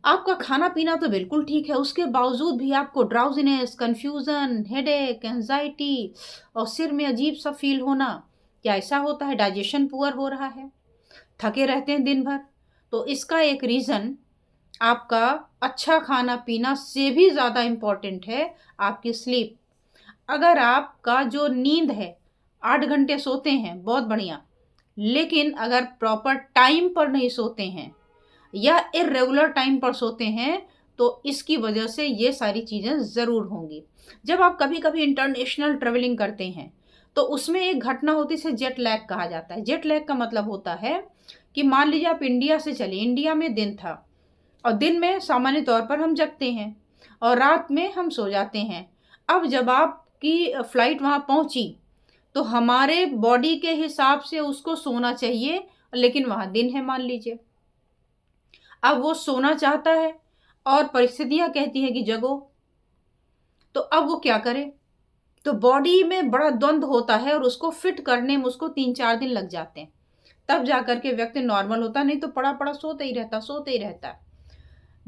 आपका खाना-पीना तो बिल्कुल ठीक है, उसके बावजूद भी आपको ड्राउज़ीनेस, कन्फ्यूज़न, हेडेक, एंग्ज़ायटी और सिर में अजीब-सा फ़ील होना, क्या ऐसा होता है डाइजेशन पुअर हो रहा है? थके रहते हैं दिन भर? तो इसका एक रीज़न आपका अच्छा खाना-पीना से भी ज़्यादा इम्पोर्टेंट है आपकी स्लीप। अगर आपका जो नींद है, 8 घंटे सोते हैं, बहुत बढ़िया। लेकिन अगर प्रॉपर टाइम पर नहीं सोते हैं या इर्रेगुलर टाइम पर सोते हैं, तो इसकी वजह से ये सारी चीज़ें ज़रूर होंगी। जब आप कभी-कभी इंटरनेशनल ट्रैवलिंग करते हैं, तो उसमें एक घटना होती है, इसे जेट लैग कहा जाता है। जेट लैग का मतलब होता है कि मान लीजिए आप इंडिया से चले, इंडिया में दिन था और दिन में सामान्य तौर पर हम जगते हैं और रात में हम सो जाते हैं। अब जब आपकी फ्लाइट वहाँ पहुँची, तो हमारे बॉडी के हिसाब से उसको सोना चाहिए, लेकिन वहाँ दिन है मान लीजिए। अब वो सोना चाहता है और परिस्थितियाँ कहती हैं कि जगो, तो अब वो क्या करे? तो बॉडी में बड़ा द्वंद होता है और उसको फिट करने में उसको 3-4 दिन लग जाते हैं। तब जाकर के व्यक्ति नॉर्मल होता है, नहीं तो पड़ा-पड़ा सोते ही रहता है।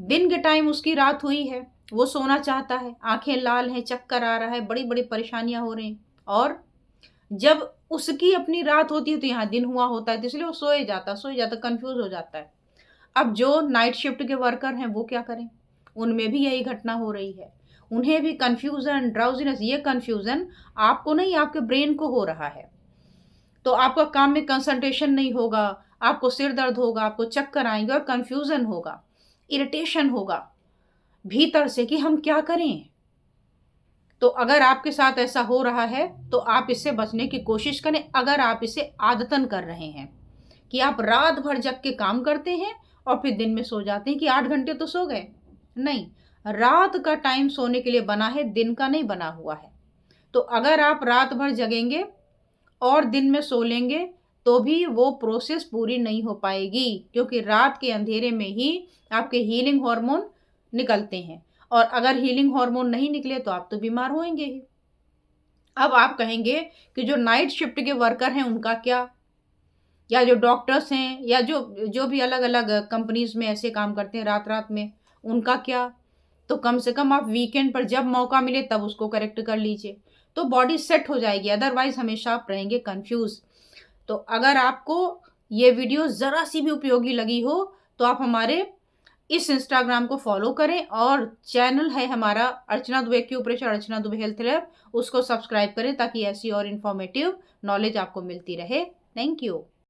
दिन के टाइम उसकी रात हुई है, वो सोना चाहता है, आँखें लाल हैं, चक्कर आ रहा है, बड़ी-बड़ी परेशानियाँ हो रही हैं और जब उसकी अपनी रात होती है तो यहाँ दिन हुआ होता है, तो इसलिए वो सोए जाता, कन्फ्यूज़ हो जाता है। अब जो नाइट शिफ्ट के वर्कर हैं वो क्या करें? उनमें भी यही घटना हो रही है। उन्हें भी कन्फ्यूज़न, ड्राउज़ीनेस, ये कन्फ्यूज़न आपको नहीं आपके ब्रेन को हो रहा है। तो आपका काम में कंसंट्रेशन नहीं होगा, आपको सिर दर्द होगा, आपको चक्कर आएँगे और कन्फ्यूज़न होगा, इरिटेशन होगा भीतर से कि हम क्या करें? तो अगर आपके साथ ऐसा हो रहा है, तो आप इससे बचने की कोशिश करें अगर आप इसे आदतन कर रहे हैं। कि आप रात भर जग के काम करते हैं और फिर दिन में सो जाते हैं कि 8 घंटे तो सो गए। नहीं, रात का टाइम सोने के लिए बना है, दिन का नहीं बना हुआ है। तो अगर आप रात भर जगेंगे और दिन में सो लेंगे, तो भी वो प्रोसेस पूरी नहीं हो पाएगी क्योंकि रात के अंधेरे में ही आपके हीलिंग हार्मोन निकलते हैं और अगर हीलिंग हार्मोन नहीं निकले तो आप तो बीमार होएँगे ही। अब आप कहेंगे कि जो नाइट शिफ्ट के वर्कर हैं उनका क्या? या जो डॉक्टर्स हैं या जो जो भी अलग-अलग कंपनीज़ में ऐसे काम करते हैं रात-रात में, उनका क्या? तो कम से कम आप वीकेंड पर जब मौका मिले तब उसको करेक्ट कर लीजिए। तो बॉडी सेट हो जाएगी, अदरवाइज़ हमेशा आप रहेंगे कन्फ्यूज़। तो अगर आपको ये वीडियो ज़रा-सी भी उपयोगी लगी हो, तो आप हमारे इस इंस्टाग्राम को फ़ॉलो करें और चैनल है हमारा अर्चना दुबे एक्यूप्रेशर, अर्चना दुबे हेल्थ लैब, उसको सब्सक्राइब करें ताकि ऐसी और इन्फॉर्मेटिव नॉलेज आपको मिलती रहे। Thank you.